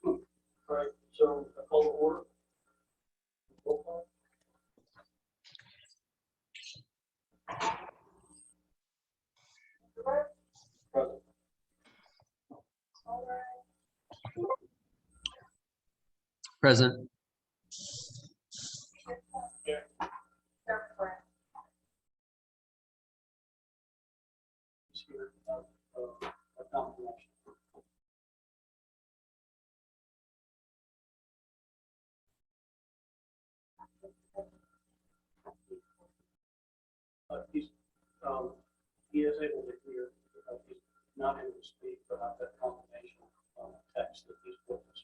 All right, so I call the order. Roll call. Present. Present. Is here, a confirmation. He's, he is able to hear, he's not able to speak, but I've got confirmation on text that he's with us.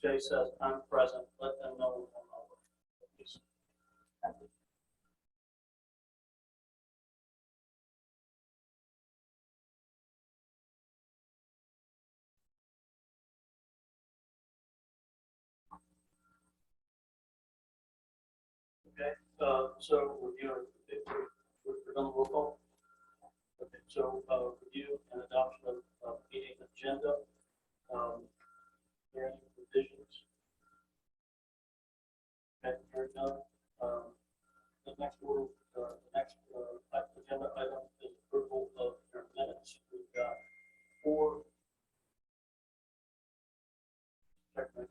Jay says, I'm present, let them know when I'm over. Please. Okay, so review, we're done the roll call. Okay, so, review and adoption of meeting agenda, hearing revisions. Okay, hearing none. The next order, the next, agenda item is approval of your minutes. We've got four. Check my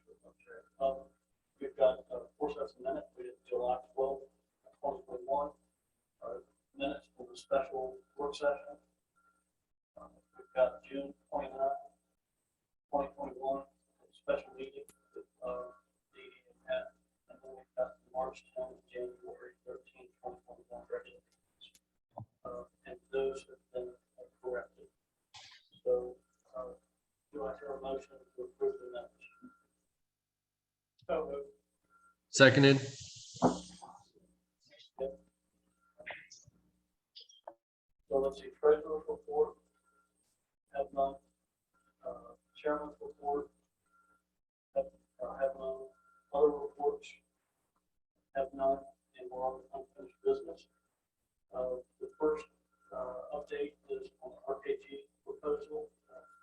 we've got, four sets of minutes. We did July 12th, 2021. Minutes for the special work session. We've got June 29th, 2021, special meeting with, Dee and Pat. And then we've got March 10th, January 13th, 2021 regular meetings. And those have been corrected. So, do I hear a motion to approve the minutes? So moved. Seconded. So let's see, treasurer's report, have none. Chairman's report, have none. Other reports, have none, and we're on unfinished business. The first update is on the RKG proposal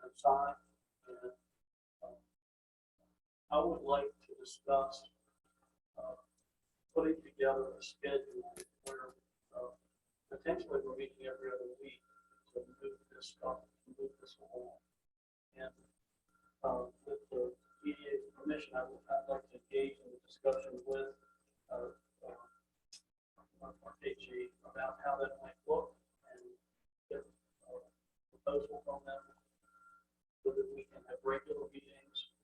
and sign. And I would like to discuss putting together a schedule where potentially we're meeting every other week to move this stuff, move this along. And with the EDA's permission, I'd like to engage in a discussion with RKG about how that might look and get a proposal from them so that we can have regular meetings,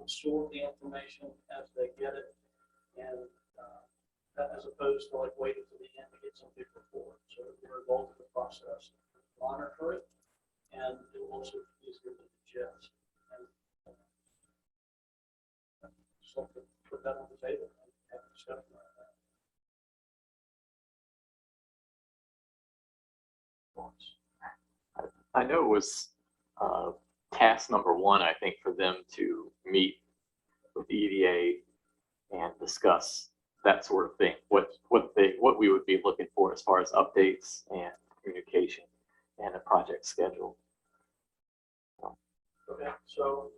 store the information as they get it, and as opposed to like waiting to the end to get something report. So we're involved in the process, monitor it, and it will also be easier to digest. And so put that on the table and have a discussion around that. I know it was task number one, I think, for them to meet with the EDA and discuss that sort of thing, what we would be looking for as far as updates and communication and a project schedule. Okay, so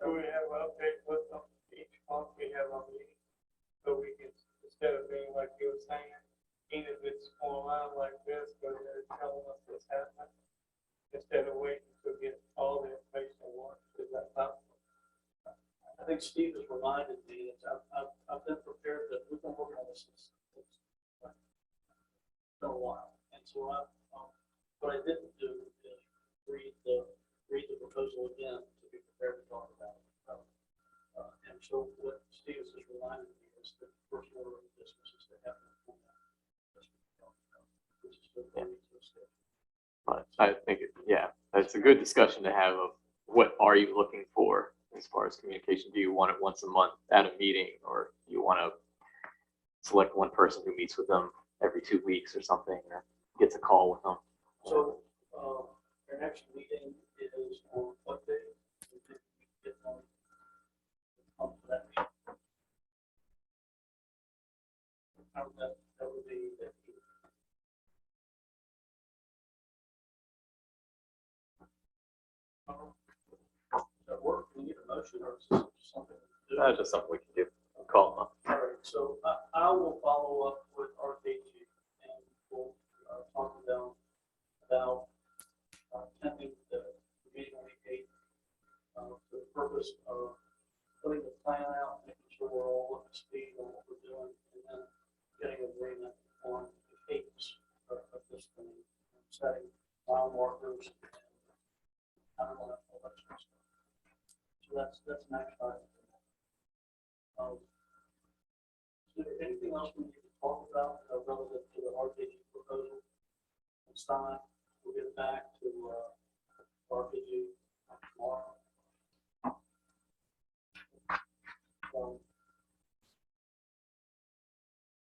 we have an update with them each month. We have a meeting, so we can, instead of being like you were saying, even if it's online like this, but they're telling us what's happening, instead of waiting to get all the information at once. Is that possible? I think Steve has reminded me that I've been prepared that we've been working on this since it's been a while. And so what I didn't do is read the proposal again to be prepared to talk about it. And so what Steve has just reminded me is that the first order of business is to have an format. Which is good for me to stay. But I think, it's a good discussion to have of what are you looking for as far as communication. Do you want it once a month at a meeting, or do you want to select one person who meets with them every 2 weeks or something, or gets a call with them? So our next meeting is on what day? We get on to that meeting. That would be. Does that work? Can we get a motion or is this something? to do? Just something we can do. Call them up. All right, so I will follow up with RKG and we'll talk to them about attending the meeting on the 8th for the purpose of putting the plan out, making sure we're all up to speed on what we're doing, and then getting agreement on the cadence of this thing, setting mile markers and I don't know, all that sort of stuff. So that's next item. Is there anything else we need to talk about relative to the RKG proposal? It's time. We'll get back to RKG tomorrow.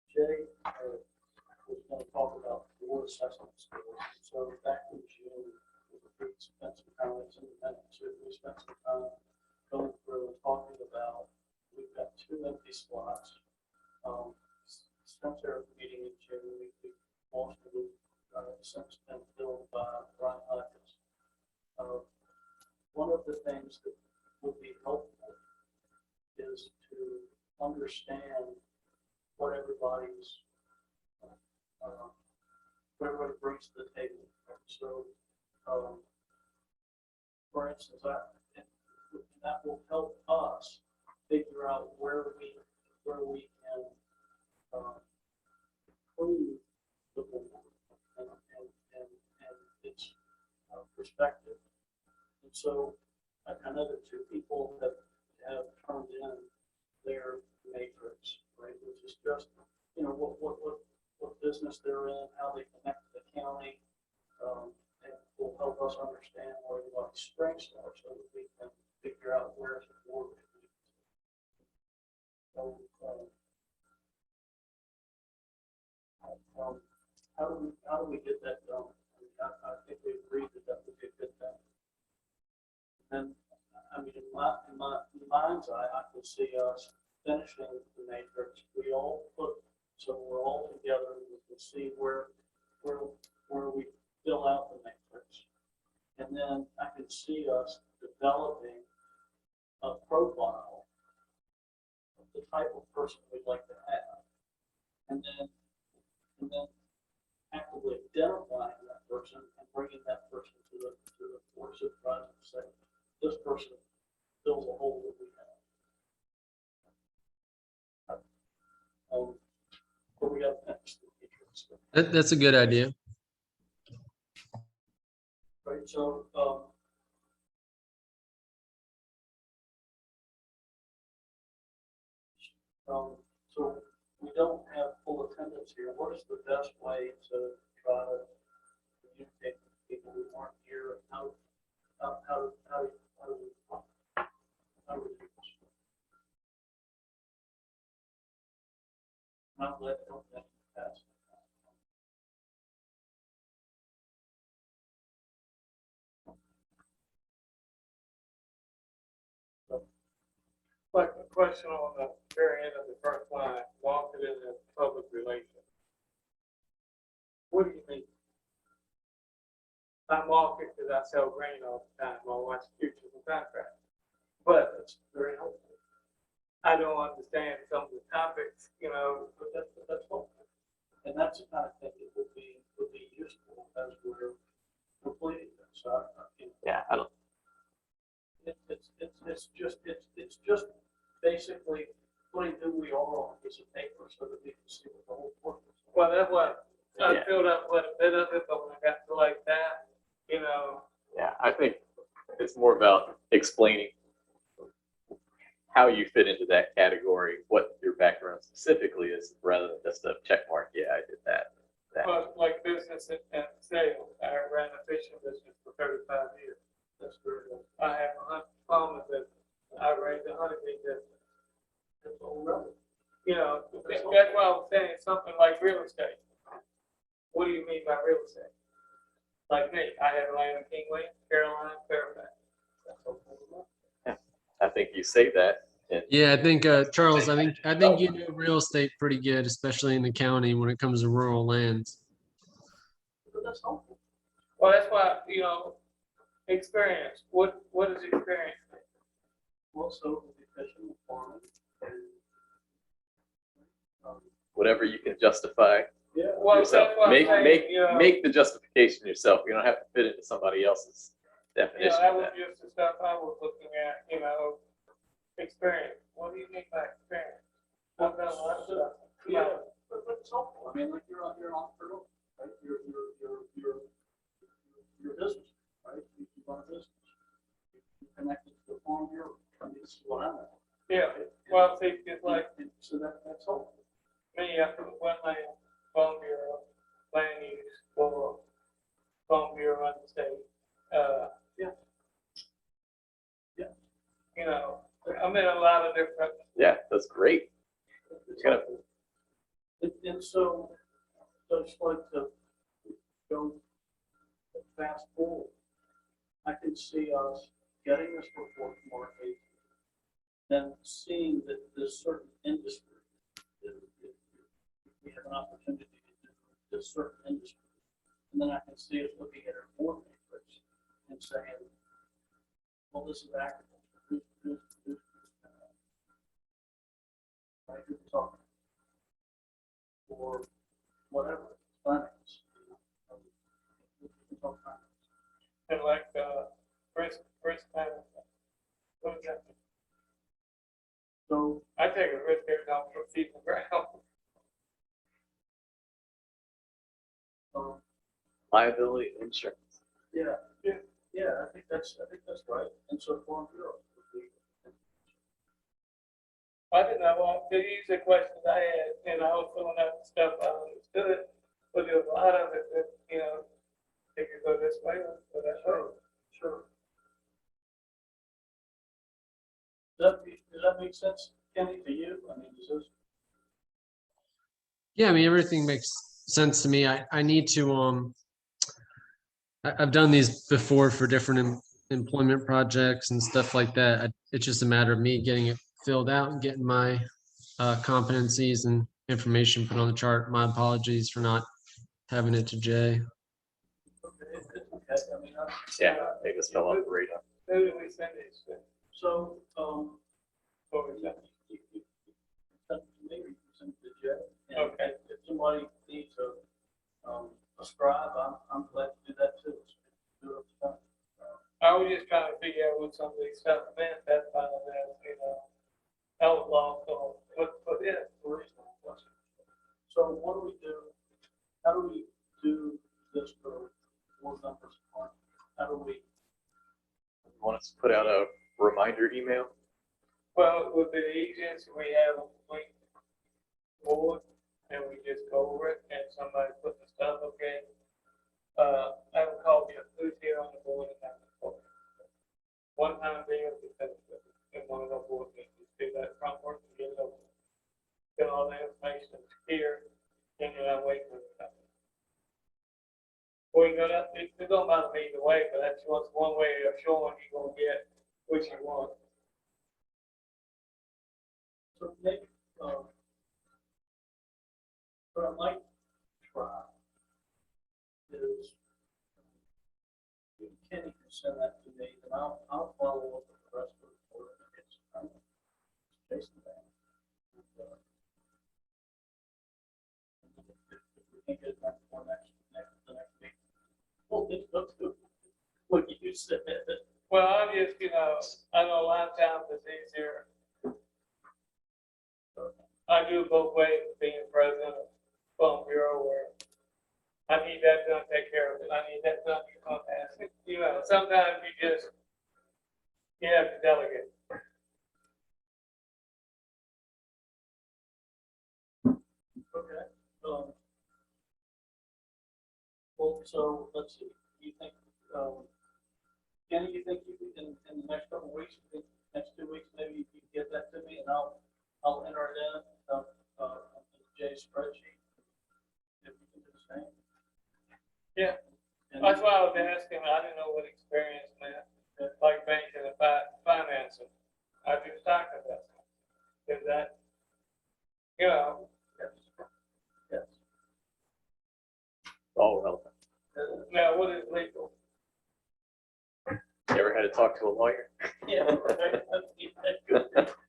Jay was going to talk about the board assessment skills. So back in June, we spent some time, it's independent, so we spent some time going through and talking about, we've got 2 empty slots. Since our meeting in June, we most of it since been filled by Brian Hutchins. One of the things that would be helpful is to understand what everybody's what everybody brings to the table. So, for instance, that will help us figure out where we can improve the board and its perspective. And so I know that 2 people have turned in their matrix, right? Which is just, what business they're in, how they connect to the county, and will help us understand where everybody's strengths are so that we can figure out where the board can be. So, how do we get that done? I think we agreed that would be a good thing. And I mean, in my mind's eye, I can see us finishing the matrix. We're all together. We can see where we fill out the matrix, and then I can see us developing a profile of the type of person we'd like to have, and then actively identifying that person and bringing that person to the board of supervisors and say, this person fills a hole that we have. But we got to finish the matrix. That's a good idea. Right, so so we don't have full attendance here. What is the best way to try to communicate with people who aren't here? How do we do this? Not let them pass. Like a question on the very end of the first line, market in the public relations. What do you mean? I market because I sell grain all the time, I watch futures and contracts. But That's very helpful. I don't understand some of the topics, But that's helpful. And that's the kind of thing that would be useful as we're completing this. So Yeah, I don't. it's just basically putting who we are on a piece of paper so that we can see what the whole work is. well, that's what, I Yeah. filled out quite a bit of it, but when I got to like that, Yeah, I think it's more about explaining how you fit into that category, what your background specifically is, rather than just a check mark. Yeah, I did that. well, like business and sales, I ran a fishing business for 35 years. That's very good. I have a farming business, I raised a honeybee business. That's all relevant. That's why I was saying something like real estate. What do you mean by real estate? Like me, I have land in King William, Carolina, Fairfax. That's helpful. I think you say that, Yeah, I think, Charles, I think you know real estate pretty good, especially in the county when it comes to rural lands. But that's helpful. Well, that's why, experience, what is experience? Also, education, farming, and, Whatever you can justify yeah. Well, yourself. that's what I'm Make, saying, make, you know. make the justification yourself. You don't have to fit into somebody else's Yeah, definition that of was that. just the stuff I was looking at, experience. What do you mean by experience? I've done a lot of stuff. Yeah, but it's helpful. I mean, like you're an entrepreneur, right? You're a business, right? You run a business. You're connected to the farm bureau. I mean, this is what I'm at. Yeah, well, see, it's like So that's helpful. me, I put wetland, farm bureau, land use for farm bureau on the state. Yeah. Yeah. I'm in a lot of different, Yeah, that's great. It's Kind of- helpful. And so I just like to go fast forward. I can see us getting this report from our agency, then seeing that there's certain industry, that we have an opportunity to do this certain industry. And then I can see us looking at our board matrix and saying, well, this is agriculture. Right, who's talking? Or whatever, finance. We can talk finance. and like, risk management. What is that? So, I take a risk every time I'm feeding the ground. Liability insurance. yeah, I think that's right. And so Farm Bureau would be. I didn't know, these are questions I had, and I was filling out the stuff, I understood, but there's a lot of it that, it could go this way, or that way. Sure. Does that make sense, Kenny, to you? I mean, does this? Yeah, I mean, everything makes sense to me. I need to, I've done these before for different employment projects and stuff like that. It's just a matter of me getting it filled out and getting my competencies and information put on the chart. My apologies for not having it to Jay. Okay, it's okay. I mean, Yeah, they just fell off the radar. Who do we send these to? so, What was that? you send it to me, or you can send it to Jay. And Okay. If somebody needs a scribe, I'm glad to do that too. Do it up to time. I was just trying to figure out what some of these stuff meant, that's fine, I was lost on what is it? Reasonable question. So what do we do? How do we do this for board members? How do we? Want us to put out a reminder email? Well, it would be the easiest, we have a complete board, and we just go over it, and somebody put the stuff, okay? I would call you, who's here on the board and have the board. One time a day, because in one of the board meetings, do that front work and get it over. Get all the information here, and then I wait for it. Well, it don't matter to me either way, but that's what's one way of showing you're gonna get what you want. So maybe, what I might try is, if Kenny can send that to me, then I'll follow up with the rest of the report and get some time. Jason back. If we can get it done before the next week. Well, let's do what you said. Well, I'm just, I know a lot of times it's easier. I do both ways, being president of Farm Bureau, where I need that done, take care of it. I need that done, you come ask it. Sometimes you have to delegate. Okay. Well, so let's see. You think, Kenny, you think you can, in the next couple of weeks, next 2 weeks, maybe you can get that to me and I'll enter it in, Jay's spreadsheet. If you can do the same. Yeah. And That's why I was asking, I didn't know what experience meant, like banking and financing. I do stock investing. Is that, you know, Yes. All relevant. now what is legal? You ever had to talk to a lawyer? Yeah, right.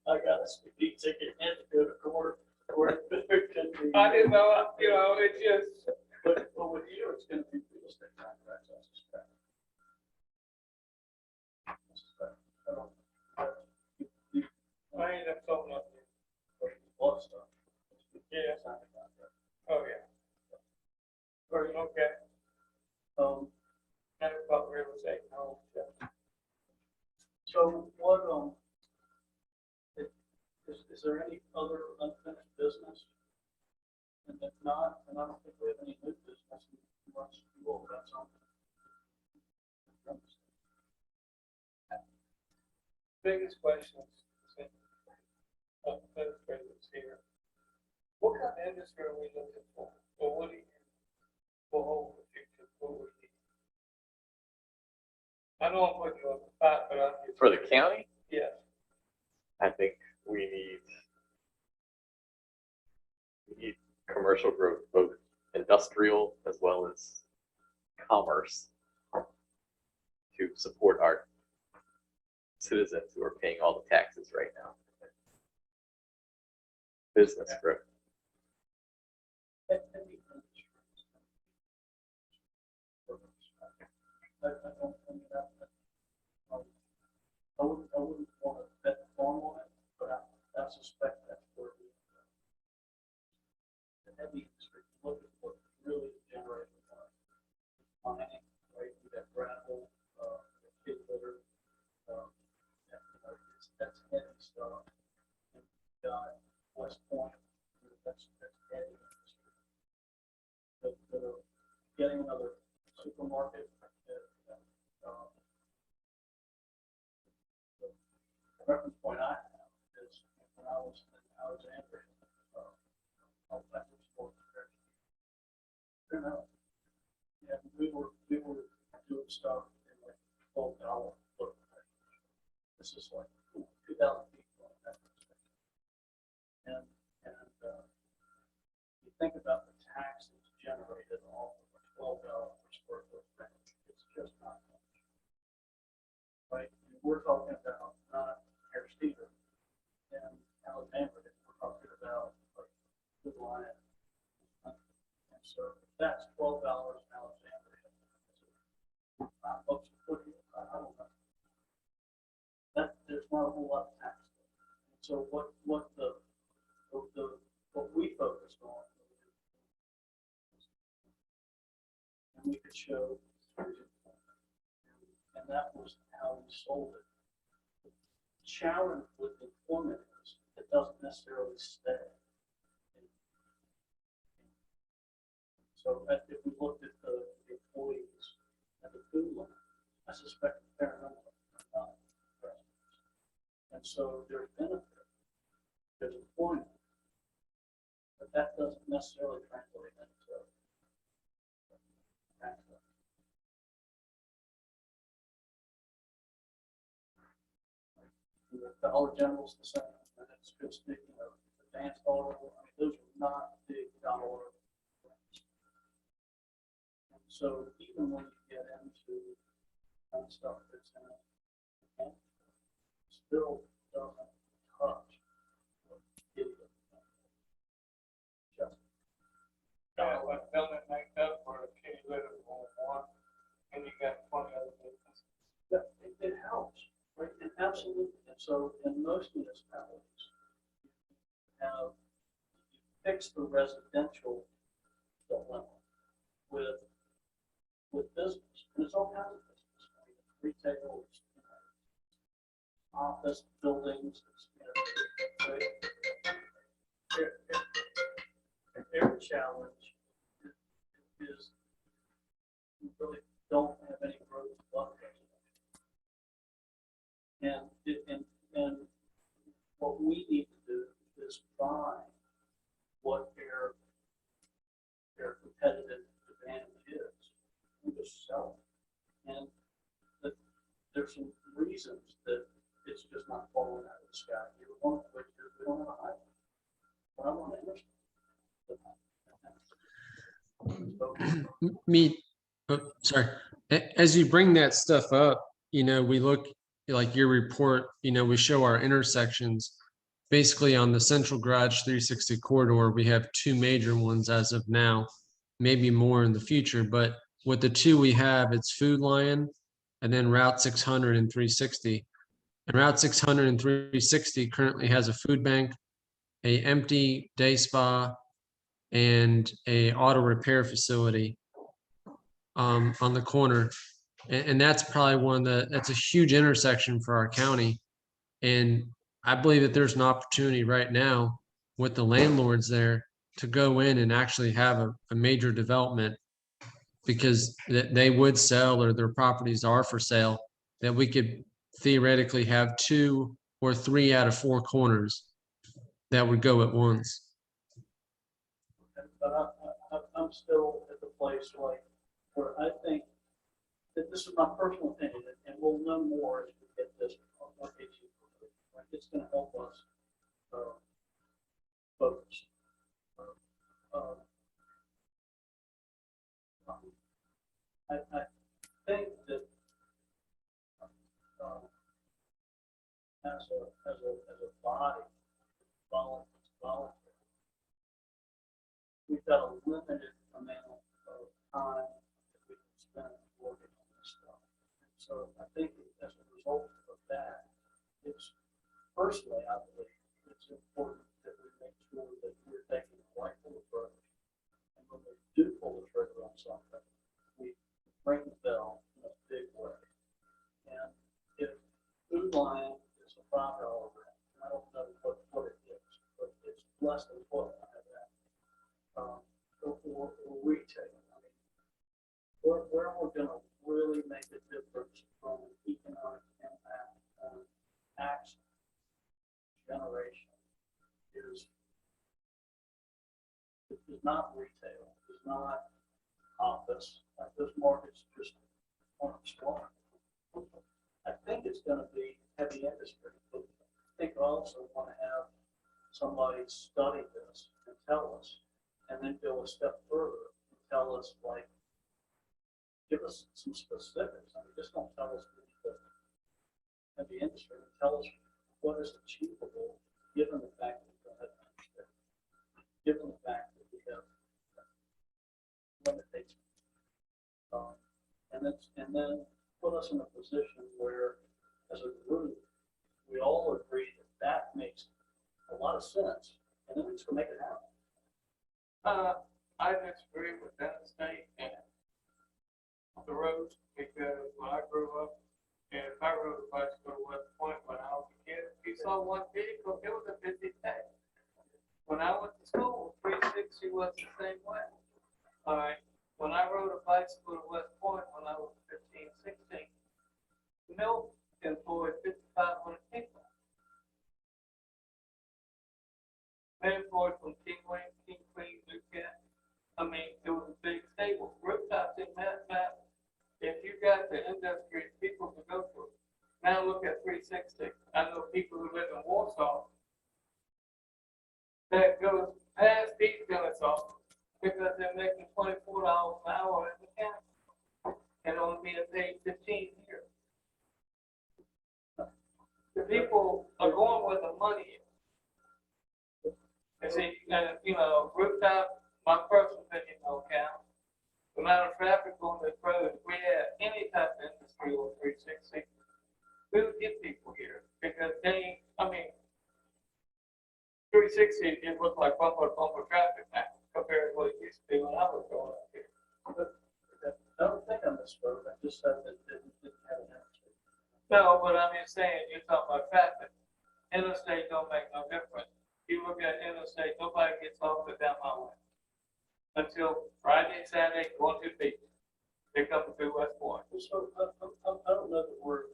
I got a speeding ticket and to go to court, or there can be. I didn't know, you know, it just, But with you, it's gonna be real estate contracts, I suspect. I don't. I ain't up something up there. A lot of stuff. Yeah. Sign the contract. Oh, yeah. Okay, and about real estate, no, yeah. So what, is there any other unfinished business? And if not, then I don't think we have any new business unless you all got something. Biggest questions, administrators here. What kind of industry are we looking for? Or what do you, for the future, what would you? I know I'm putting you on the spot, but I'm just. For the county, Yes, I think we need commercial growth, both industrial as well as commerce, to support our citizens who are paying all the taxes right now. Business growth. I wouldn't want to bet the farm on it, but I suspect that's where the heavy industry, look at what really generates money, right? You got gravel, pig litter, that's heavy stuff. And you got West Point, that's heavy industry. But getting another supermarket, the reference point I have is when I was in Alexandria, I was at the sports there. Yeah, we were doing stuff in like $12 foot. This is like 2,000 people. And you think about the tax that's generated off of a $12 per square foot thing, it's just not much. Right? And we're talking about not Harris Teeter and Alexandria, we're talking about like Good Lion. And so that's $12 in Alexandria. $5 a foot, I don't know. There's not a whole lot of tax. So what we focused on, and we could show, and that was how we sold it. The challenge with employment is it doesn't necessarily stay. So if we looked at the employees and the food line, I suspect a fair number are not residents. And so there's benefit, there's employment, but that doesn't necessarily translate into tax. The Dollar General's the same, and it's good speaking of the dance hall, I mean, those are not big dollar things. And so even when you get into stuff that's in it, still doesn't touch what it is. Just yeah, like building make up for a kitty litter on one, and you got 20 other businesses. it helps, right? It absolutely. And so in most municipalities, you fix the residential dilemma with business. And it's all kinds of business. I mean, retail, office buildings, right? Their challenge is we really don't have any growth above residential. And what we need to do is find what their competitive advantage is. We just sell it. And there's some reasons that it's just not falling out of the sky. One of which is want to hide. But I want to understand. Me, sorry, as you bring that stuff up, we look like your report, we show our intersections. Basically on the Central Garage 360 corridor, we have two major ones as of now, maybe more in the future, but with the two we have, it's Food Lion and then Route 600 and 360. And Route 600 and 360 currently has a food bank, a empty day spa, and a auto repair facility on the corner. And that's probably that's a huge intersection for our county. And I believe that there's an opportunity right now with the landlords there to go in and actually have a major development, because they would sell, or their properties are for sale, that we could theoretically have 2 or 3 out of 4 corners that would go at once. But I'm still at the place like where I think that this is my personal opinion, and we'll know more as we get this on what it's going to help us focus. I think that as a body, voluntary, we've got a limited amount of time that we can spend working on this stuff. So I think as a result of that, it's personally, I believe it's important that we make sure that we're taking the right approach. And when we do pull the trigger on something, we ring the bell in a big way. And if Food Lion is a $5 rent, I don't know what it is, but it's less than what I have that. Or retail. I mean, where we're going to really make a difference from an economic impact on action generation is not retail, is not office. Like those markets just aren't strong. I think it's going to be heavy industry. But I think I also want to have somebody study this and tell us, and then go a step further and tell us, like, give us some specifics. I mean, just don't tell us heavy industry. Tell us what is achievable given the fact that we don't have industry, given the fact that we have limitations. And then put us in a position where, as a group, we all agree that makes a lot of sense, and then we just go make it happen. I disagree with that state and the roads, because when I grew up, and if I rode a bicycle to West Point when I was a kid, if you saw one vehicle, it was a busy day. When I went to school, 360 was the same way. All right. When I rode a bicycle to West Point when I was 15, 16, Mill employed 5,500 people. They employed from King Queen, Newcat. I mean, it was a big stable. Rooftops didn't matter. If you got the industry, people could go to it. Now look at 360. I know people who live in Warsaw that goes past these guys off because they're making $24 an hour in the county and only being paid 15 here. The people are going where the money is. And see, rooftop, my personal opinion don't count. The amount of traffic on this road, if we had any type of industry on 360, we would get people here because 360, it was like bumper traffic now compared to what it used to be when I was growing up here. But I don't think I misspoke. I just said that it didn't have an industry. No, but I'm just saying, you're talking about traffic. Interstate don't make no difference. You look at interstate, nobody gets off the down my way until Friday and Saturday going to the beach. They're coming through West Point. So I don't know that we're.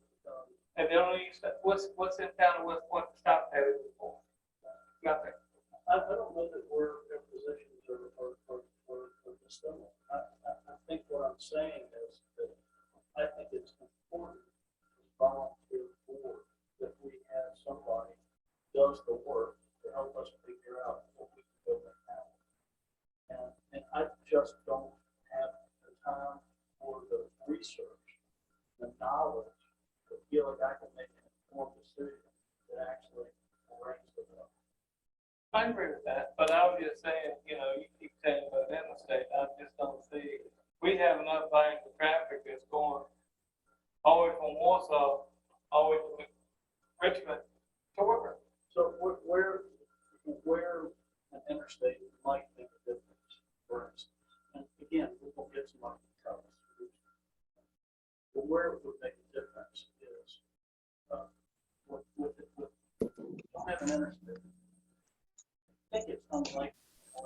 And they only use that. What's in town of West Point to stop that before? Nothing. I don't know that we're in positions or distiller. I think what I'm saying is that I think it's important as volunteer board that we have somebody who does the work to agree with that, but I was just saying, you know, you keep saying about interstate, I just don't see, we have enough lanes of traffic that's going all the way from Warsaw, all the way to Richmond to Woodburn. So where an interstate might make a difference, for instance, and again, we will get some other troubles. But where it would make a difference is, don't have an interstate. I think it's unlikely to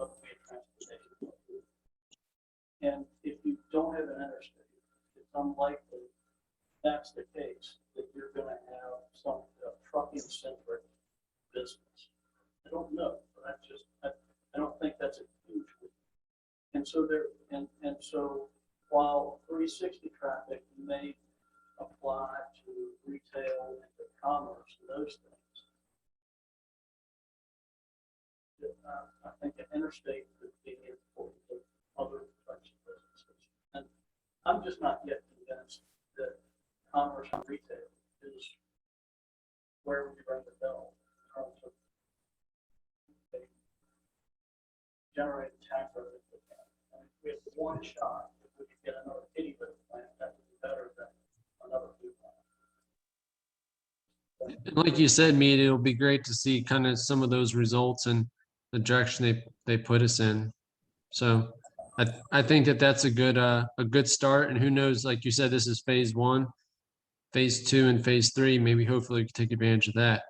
have a transportation. And if you don't have an interstate, it's unlikely that's the case, that you're gonna have some trucking-centric business. I don't know, but I don't think that's a huge one. And so and so while 360 traffic may apply to retail and to commerce and those things, I think an interstate could be important to other types of businesses. And I'm just not yet convinced that commerce and retail is where we ring the bell in terms of generating tax revenue. And if we have one shot, if we could get another kitty litter plant, that would be better than another food plant. And like you said, Mead, it'll be great to see kind of some of those results and the direction they put us in. So I think that's a good start. And who knows, like you said, this is phase 1, phase 2, and phase 3. Maybe hopefully we can take advantage of that.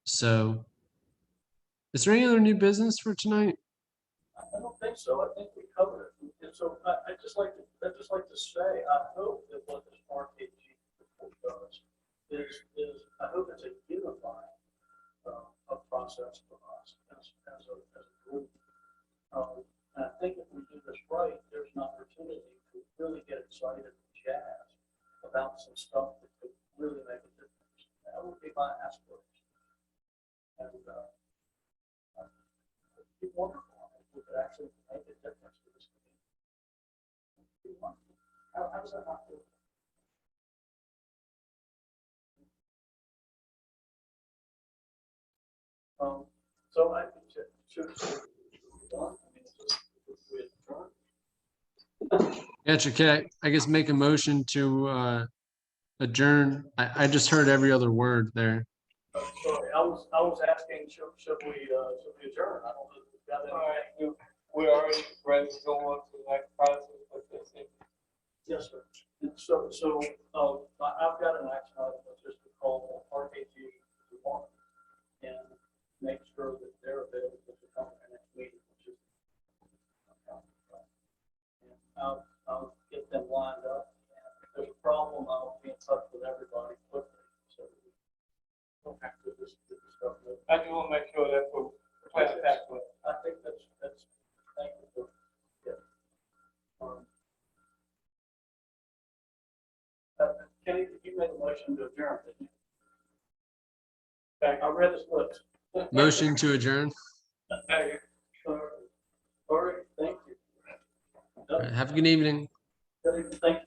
So is there any other new business for tonight? I don't think so. I think we covered it. And so I'd just like to say, I hope that what this RKG report does is I hope it's a unifying a process for us as a group. And I think if we do this right, there's an opportunity to really get excited and jazz about some stuff that could really make a difference. That would be my aspiration. And it'd be wonderful if we could actually make a difference to this community. It'd be wonderful. How does that not feel? So I think should done. I mean, we adjourn. Gotcha. Okay, I guess make a motion to adjourn. I just heard every other word there. Sorry, I was asking, should we adjourn? I don't know if we've got All it. right, we're already ready to go on to the next process with this. Yes, sir. And so, I've got an action item, that's just to call RKG to one and make sure that they're available to come to the next meeting, which is. And I'll get them lined up. If there's a problem, I'll be in touch with everybody quickly, so we don't have to just get this stuff. I just want to make sure that's what plan attack with. I think that's, thank you for, yeah. Kenny, you made a motion to adjourn, didn't you? I read his lips. Motion to adjourn. Thank you. All right, thank you. All right, have a good evening. Thank